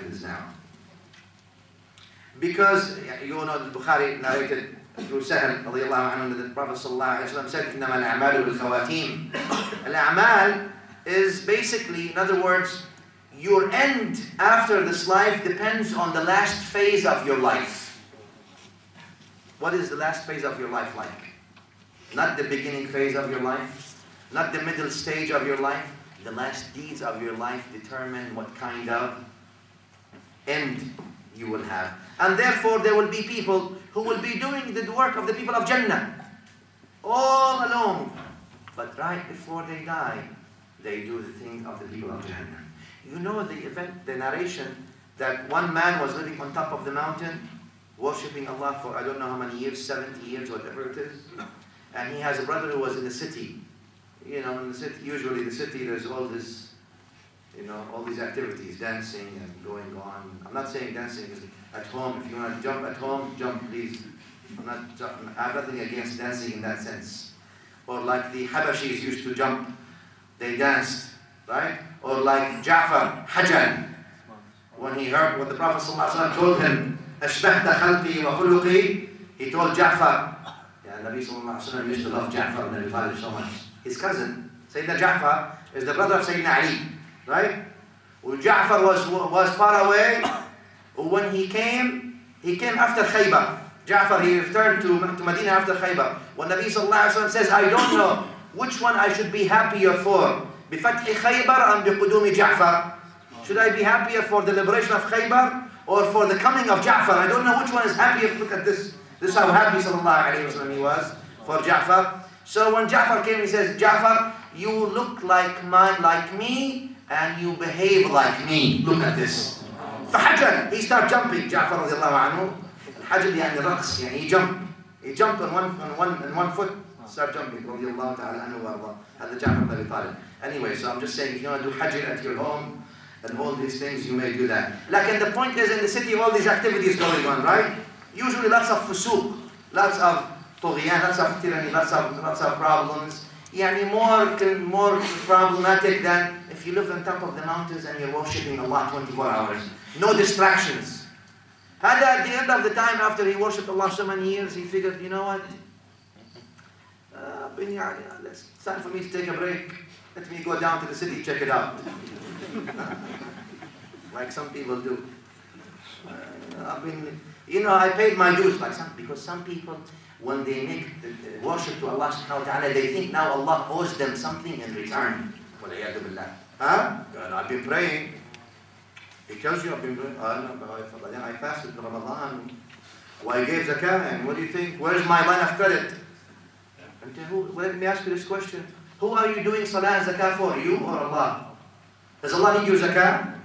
happens now. Because, you know, the Bukhari narrated through Shaykh radiallahu anhu, that the Prophet sallallahu alayhi wa sallam said, إِنَّمَا الْأَعْمَالُ بِالْخَوَاتِيمِ. Al-a'mal is basically, in other words, your end after this life depends on the last phase of your life. What is the last phase of your life like? Not the beginning phase of your life, not the middle stage of your life. The last deeds of your life determine what kind of end you will have. And therefore there will be people who will be doing the work of the people of Jannah all alone. But right before they die, they do the thing of the people of Jannah. You know the event, the narration, that one man was living on top of the mountain, worshipping Allah for I don't know how many years, 70 years, whatever it is. And he has a brother who was in the city. You know, in the city, usually the city, there's all this, you know, all these activities, dancing and going on. I'm not saying dancing is at home. If you want to jump at home, jump, please. I have nothing against dancing in that sense. Or like the Habashis used to jump, they danced, right? Or like Ja'far, Hajan, when he heard what the Prophet ﷺ told him, أَشْبَهْتَ خَلْقِي وَخُلُقِي, he told Ja'far, Nabi sallallahu alayhi wa sallam used to love Ja'far and Abi Talib so much. His cousin, Sayyidina Ja'far, is the brother of Sayyidina Ali, right? Well, Ja'far was far away. When he came after Khaybar. Ja'far, he returned to Medina after Khaybar. When Nabi sallallahu alayhi wa sallam says, I don't know which one I should be happier for, بِفَتْحِ خَيْبَرْ and بِقُدُومِ Ja'far. Should I be happier for the liberation of Khaybar or for the coming of Ja'far? I don't know which one is happier. Look at this. This is how happy sallallahu alayhi wa sallam he was for Ja'far. So when Ja'far came, he says, Ja'far, you look like me and you behave like me. Look at this. فَحَجَرْ, he started jumping. Ja'far radiallahu anhu. Hajr يعني رقص, يعني he jumped on one foot. Start jumping. Radiallahu ta'ala anhu wa arda. Had the Ja'far ibn Abi Talib. Anyway, so I'm just saying, if you want to do hajr at your home and all these things, you may do that. Like, and the point is, in the city, all these activities going on, right? Usually lots of fusuq, lots of طغيان, lots of tyranny, lots of problems. Yani more problematic than if you live on top of the mountains and you're worshipping Allah 24 hours. No distractions. Hada at the end of the time, after he worshipped Allah so many years, he figured, you know what? It's time for me to take a break. Let me go down to the city, check it out. Like some people do. I paid my dues, because some people, when they make the worship to Allah subhanahu wa ta'ala, they think now Allah owes them something in return. I've been praying. He tells you I've been praying. I fasted in Ramadan. I gave zakah, and what do you think? Where's my line of credit? Let me ask you this question. Who are you doing salah and zakah for, you or Allah? Does Allah need your zakah?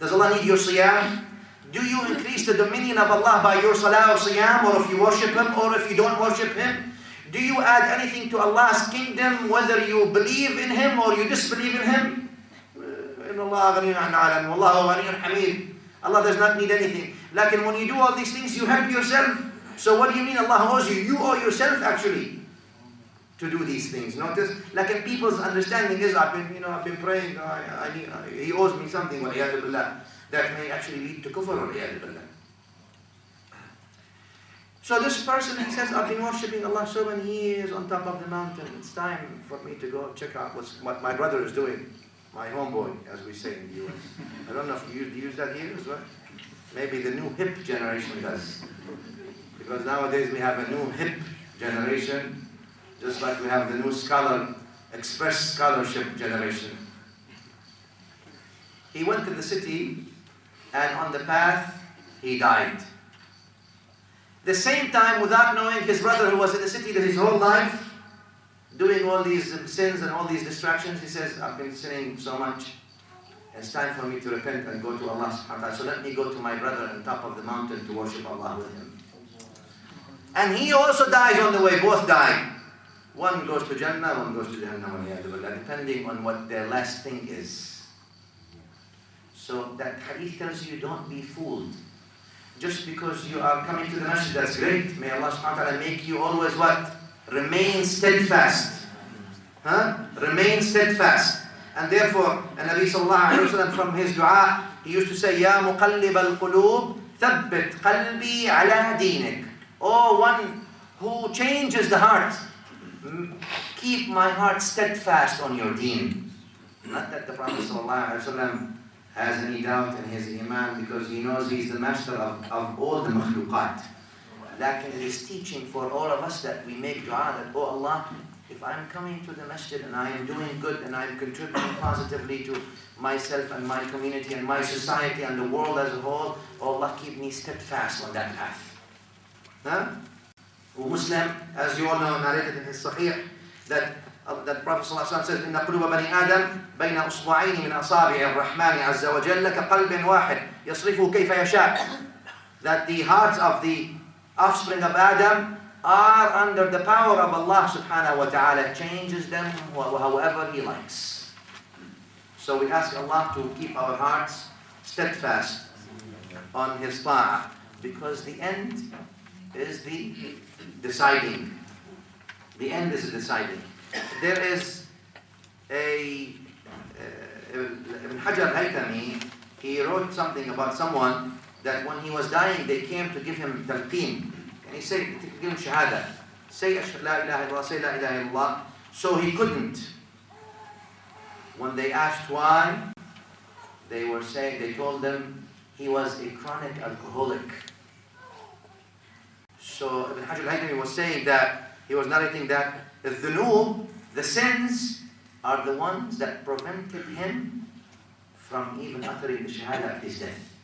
Does Allah need your siyam? Do you increase the dominion of Allah by your salah or siyam, or if you worship Him, or if you don't worship Him? Do you add anything to Allah's kingdom, whether you believe in Him or you disbelieve in Him? Allah does not need anything. Like, when you do all these things, you help yourself. So what do you mean Allah owes you? You owe yourself actually to do these things. Notice, like, in people's understanding is, I've been praying, he owes me something, that may actually lead to kufr. So this person, he says, I've been worshipping Allah so many years on top of the mountain. It's time for me to go check out what my brother is doing. My homeboy, as we say in the US. I don't know if you use that here as well. Maybe the new hip generation does. Because nowadays we have a new hip generation, just like we have the new express scholarship generation. He went to the city, and on the path, he died. The same time, without knowing, his brother, who was in the city his whole life, doing all these sins and all these distractions, he says, I've been sinning so much. It's time for me to repent and go to Allah subhanahu wa ta'ala. So let me go to my brother on top of the mountain to worship Allah with him. And he also dies on the way. Both die. One goes to Jannah, one goes to Jahannam, depending on what their last thing is. So that hadith tells you, don't be fooled. Just because you are coming to the masjid, that's great. May Allah subhanahu wa ta'ala make you always what? Remain steadfast. Remain steadfast. And therefore, and Nabi sallallahu alayhi wa sallam, from his dua, he used to say, Ya muqallib al-qulub, thabbit qalbi ala dinik. Oh, one who changes the heart, keep my heart steadfast on your deen. Not that the Prophet ﷺ has any doubt in his iman, because he knows he's the master of all the makhluqat. Lakin it is teaching for all of us that we make dua that, oh Allah, if I'm coming to the masjid and I am doing good and I'm contributing positively to myself and my community and my society and the world as a whole, oh Allah, keep me steadfast on that path. Huh? Muslim, as you all know, narrated in his Sahih, that Prophet ﷺ says, إن قلوب بني آدم بين أصبعين من أصابع الرحمن عز وجل كقلب واحد يصرفه كيف يشاء. That the hearts of the offspring of Adam are under the power of Allah subhanahu wa ta'ala, changes them however He likes. So we ask Allah to keep our hearts steadfast on His ta'ah, because the end is the deciding. The end is the deciding. There is Ibn Hajar Al-Haytami, he wrote something about someone that when he was dying, they came to give him talqeen. And he said, give him shahada. Say la ilaha illallah, say la ilaha illallah. So he couldn't. When they asked why, they told them he was a chronic alcoholic. So Ibn Hajar Al-Haytami was saying that, he was narrating that the sins are the ones that prevented him from even uttering the shahada at his death.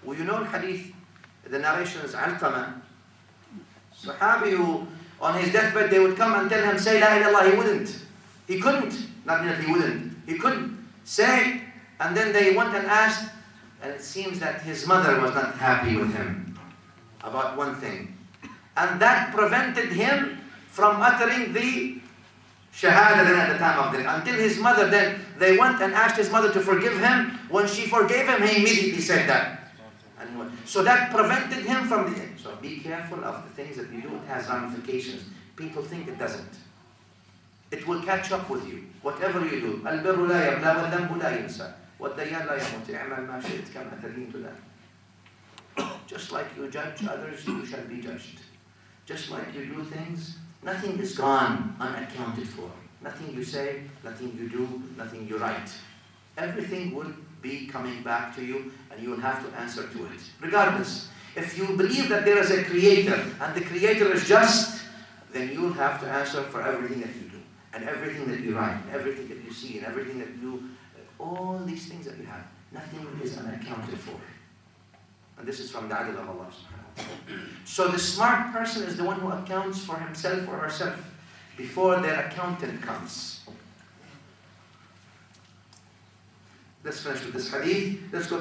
Well, you know the hadith, the narration is Alqama, Sahabi who on his deathbed they would come and tell him, say la ilaha illallah, he wouldn't. He couldn't. Not that he wouldn't. He couldn't say, and then they went and asked, and it seems that his mother was not happy with him about one thing. And that prevented him from uttering the shahada then at the time of death. Until his mother, then they went and asked his mother to forgive him. When she forgave him, he immediately said that. So that prevented him from the end. So be careful of the things that you do. It has ramifications. People think it doesn't. It will catch up with you. Whatever you do. البر لا يبلى والذنب لا ينسى والديان لا يموت اعمل ما شئت كما تدين to that. Just like you judge others, you shall be judged. Just like you do things, nothing is gone unaccounted for. Nothing you say, nothing you do, nothing you write. Everything will be coming back to you, and you will have to answer to it. Regardless, if you believe that there is a creator, and the creator is just, then you will have to answer for everything that you do, and everything that you write, and everything that you see, and everything that you, all these things that you have. Nothing is unaccounted for. And this is from the adl of Allah subhanahu wa ta'ala. So the smart person is the one who accounts for himself or herself before their accountant comes. Let's finish with this hadith. Let's go